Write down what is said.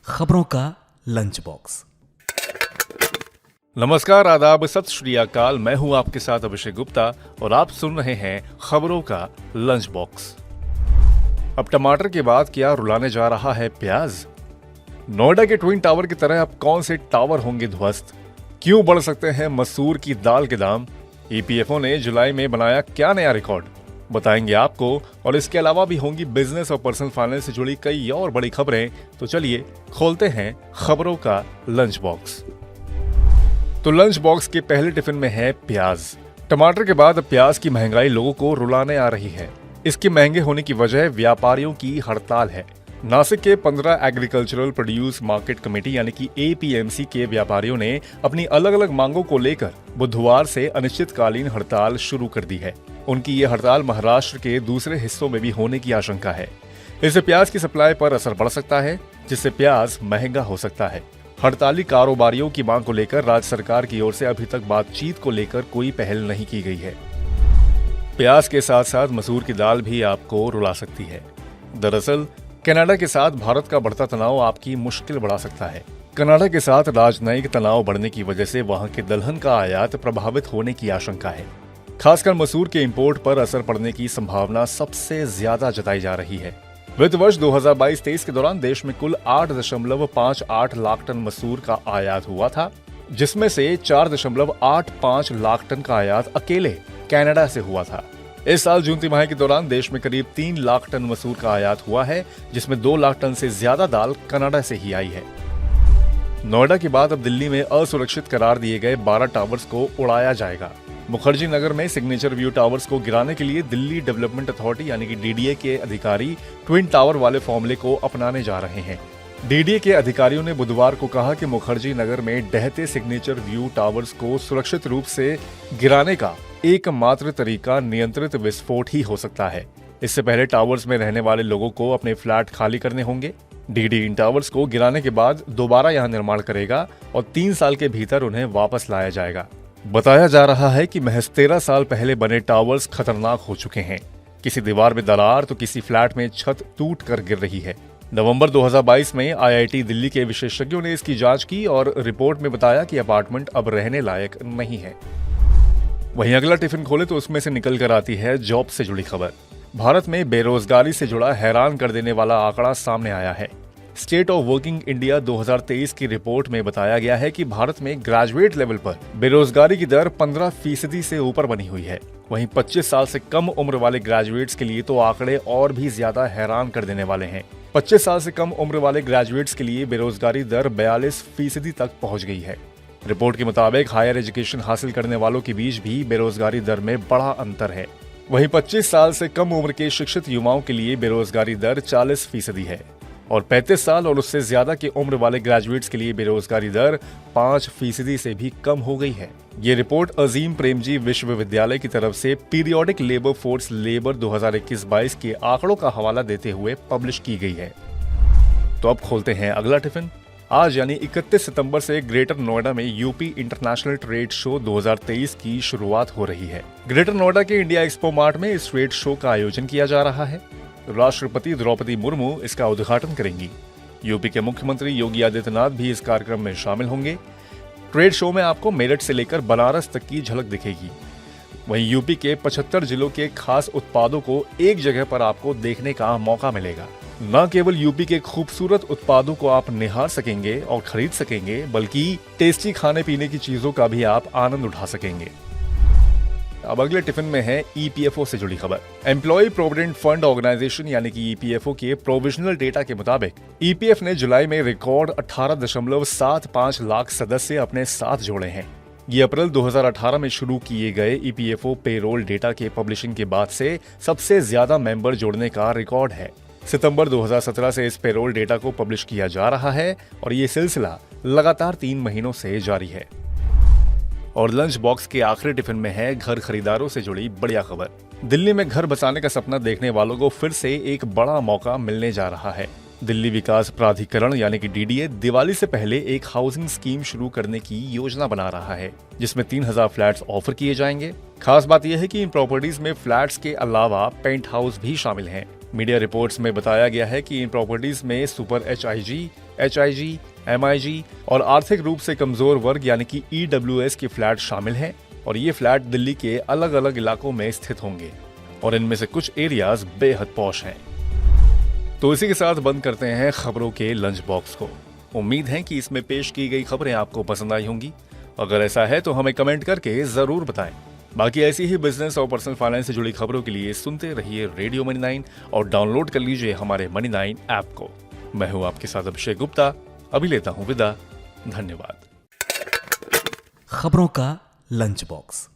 खबरों का lunch box. नमस्कार, आदाब, सत श्री अकाल। मैं हूं आपके साथ अभिषेक गुप्ता और आप सुन रहे हैं खबरों का लंच बॉक्स। अब टमाटर के बाद क्या रुलाने जा रहा है प्याज? नोएडा के ट्विन टावर की तरह अब कौन से टावर होंगे ध्वस्त? क्यों बढ़ सकते हैं मसूर की दाल के दाम? ईपीएफओ ने जुलाई में बनाया क्या नया रिकॉर्ड? बताएंगे आपको। और इसके अलावा भी होंगी बिजनेस और पर्सनल फाइनेंस से जुड़ी कई और बड़ी खबरें। तो चलिए खोलते हैं खबरों का लंच बॉक्स। तो लंच बॉक्स के पहले टिफिन में है प्याज। टमाटर के बाद प्याज की महंगाई लोगों को रुलाने आ रही है। इसके महंगे होने की वजह व्यापारियों की हड़ताल है। नासिक के 15 एग्रीकल्चरल प्रोड्यूस मार्केट कमेटी यानी कि एपीएमसी के व्यापारियों ने अपनी अलग अलग मांगों को लेकर बुधवार से अनिश्चितकालीन हड़ताल शुरू कर दी है। उनकी ये हड़ताल महाराष्ट्र के दूसरे हिस्सों में भी होने की आशंका है। इससे प्याज की सप्लाई पर असर पड़ सकता है, जिससे प्याज महंगा हो सकता है। हड़ताली कारोबारियों की मांग को लेकर राज्य सरकार की ओर से अभी तक बातचीत को लेकर कोई पहल नहीं की गई है। प्याज के साथ साथ मसूर की दाल भी आपको रुला सकती है। दरअसल कनाडा के साथ भारत का बढ़ता तनाव आपकी मुश्किल बढ़ा सकता है। कनाडा के साथ राजनयिक तनाव बढ़ने की वजह से वहां के दलहन का आयात प्रभावित होने की आशंका है। खासकर मसूर के इंपोर्ट पर असर पड़ने की संभावना सबसे ज्यादा जताई जा रही है। वित्त वर्ष 2022-23 के दौरान देश में कुल 8.58 लाख टन मसूर का आयात हुआ था, जिसमें से 4.85 लाख टन का आयात अकेले कनाडा से हुआ था। इस साल जून तिमाही के दौरान देश में करीब 3 लाख टन मसूर का आयात हुआ है, जिसमें 2 लाख टन से ज्यादा दाल कनाडा से ही आई है। नोएडा के बाद अब दिल्ली में असुरक्षित करार दिए गए 12 टावर्स को उड़ाया जाएगा। मुखर्जी नगर में सिग्नेचर व्यू टावर्स को गिराने के लिए दिल्ली डेवलपमेंट अथॉरिटी यानी कि डीडीए के अधिकारी ट्विन टावर वाले फॉर्मूले को अपनाने जा रहे हैं। डीडीए के अधिकारियों ने बुधवार को कहा कि मुखर्जी नगर में ढहते सिग्नेचर व्यू टावर्स को सुरक्षित रूप से गिराने का एकमात्र तरीका नियंत्रित विस्फोट ही हो सकता है। इससे पहले टावर्स में रहने वाले लोगों को अपने फ्लैट खाली करने होंगे। डीडी इन टावर्स को गिराने के बाद दोबारा यहां निर्माण करेगा और 3 साल के भीतर उन्हें वापस लाया जाएगा। बताया जा रहा है कि महज 13 साल पहले बने टावर्स खतरनाक हो चुके हैं। किसी दीवार में दरार तो किसी फ्लैट में छत टूट कर गिर रही है। नवंबर 2022 में आईआईटी दिल्ली के विशेषज्ञों ने इसकी जांच की और रिपोर्ट में बताया कि अपार्टमेंट अब रहने लायक नहीं है। वहीं अगला टिफिन खोले तो उसमें से निकल कर आती है जॉब से जुड़ी खबर। भारत में बेरोजगारी से जुड़ा हैरान कर देने वाला आंकड़ा सामने आया है। स्टेट ऑफ वर्किंग इंडिया 2023 की रिपोर्ट में बताया गया है कि भारत में ग्रेजुएट लेवल पर बेरोजगारी की दर 15% से ऊपर बनी हुई है। वहीं 25 साल से कम उम्र वाले ग्रेजुएट्स के लिए तो आंकड़े और भी ज्यादा हैरान कर देने वाले हैं। 25 साल से कम उम्र वाले ग्रेजुएट्स के लिए बेरोजगारी दर 42% तक पहुंच गई है। रिपोर्ट के मुताबिक हायर एजुकेशन हासिल करने वालों के बीच भी बेरोजगारी दर में बड़ा अंतर है। वहीं 25 साल से कम उम्र के शिक्षित युवाओं के लिए बेरोजगारी दर 40% है और 35 साल और उससे ज्यादा की उम्र वाले ग्रेजुएट्स के लिए बेरोजगारी दर 5% से भी कम हो गई है। ये रिपोर्ट अजीम प्रेमजी विश्वविद्यालय की तरफ से पीरियोडिक लेबर फोर्स लेबर 2021-22 के आंकड़ों का हवाला देते हुए पब्लिश की गई है। तो अब खोलते हैं अगला टिफिन। आज यानी 31 सितंबर से ग्रेटर नोएडा में यूपी इंटरनेशनल ट्रेड शो 2023 की शुरुआत हो रही है। ग्रेटर नोएडा के इंडिया एक्सपो मार्ट में इस ट्रेड शो का आयोजन किया जा रहा है। राष्ट्रपति द्रौपदी मुर्मू इसका उद्घाटन करेंगी। यूपी के मुख्यमंत्री योगी आदित्यनाथ भी इस कार्यक्रम में शामिल होंगे। ट्रेड शो में आपको मेरठ से लेकर बनारस तक की झलक दिखेगी। वहीं यूपी के 75 जिलों के खास उत्पादों को एक जगह पर आपको देखने का मौका मिलेगा। न केवल यूपी के खूबसूरत उत्पादों को आप निहार सकेंगे और खरीद सकेंगे, बल्कि टेस्टी खाने पीने की चीजों का भी आप आनंद उठा सकेंगे। अब अगले टिफिन में है ईपीएफओ से जुड़ी खबर। एम्प्लॉय प्रोविडेंट फंड ऑर्गेनाइजेशन यानी कि ईपीएफओ के प्रोविजनल डेटा के मुताबिक ईपीएफ ने जुलाई में रिकॉर्ड 18.75 लाख सदस्य अपने साथ जोड़े हैं। ये अप्रैल 2018 में शुरू किए गए ईपीएफओ पेरोल डेटा के पब्लिशिंग के बाद से सबसे ज्यादा मेंबर जोड़ने का रिकॉर्ड है। सितंबर 2017 से इस पेरोल डेटा को पब्लिश किया जा रहा है और ये सिलसिला लगातार 3 महीनों से जारी है। और लंच बॉक्स के आखिरी टिफिन में है घर खरीदारों से जुड़ी बढ़िया खबर। दिल्ली में घर बसाने का सपना देखने वालों को फिर से एक बड़ा मौका मिलने जा रहा है। दिल्ली विकास प्राधिकरण यानी कि डीडीए दिवाली से पहले एक हाउसिंग स्कीम शुरू करने की योजना बना रहा है, जिसमें 3000 फ्लैट्स ऑफर किए जाएंगे। खास बात यह है कि इन प्रॉपर्टीज में फ्लैट्स के अलावा पेंट हाउस भी शामिल हैं। मीडिया रिपोर्ट्स में बताया गया है कि इन प्रॉपर्टीज में सुपर HIG, MIG और आर्थिक रूप से कमजोर वर्ग यानी कि EWS के फ्लैट शामिल हैं और ये फ्लैट दिल्ली के अलग अलग इलाकों में स्थित होंगे और इनमें से कुछ एरियाज बेहद पॉश हैं। तो इसी के साथ बंद करते हैं खबरों के लंच बॉक्स को। उम्मीद है कि इसमें पेश की गई खबरें आपको पसंद आई होंगी। अगर ऐसा है तो हमें कमेंट करके जरूर बताएं। बाकी ऐसी ही बिजनेस और पर्सनल फाइनेंस से जुड़ी खबरों के लिए सुनते रहिए रेडियो मनी 9 और डाउनलोड कर लीजिए हमारे मनी 9 ऐप को। मैं हूं आपके साथ अभिषेक गुप्ता। अभी लेता हूं विदा। धन्यवाद। खबरों का लंच बॉक्स।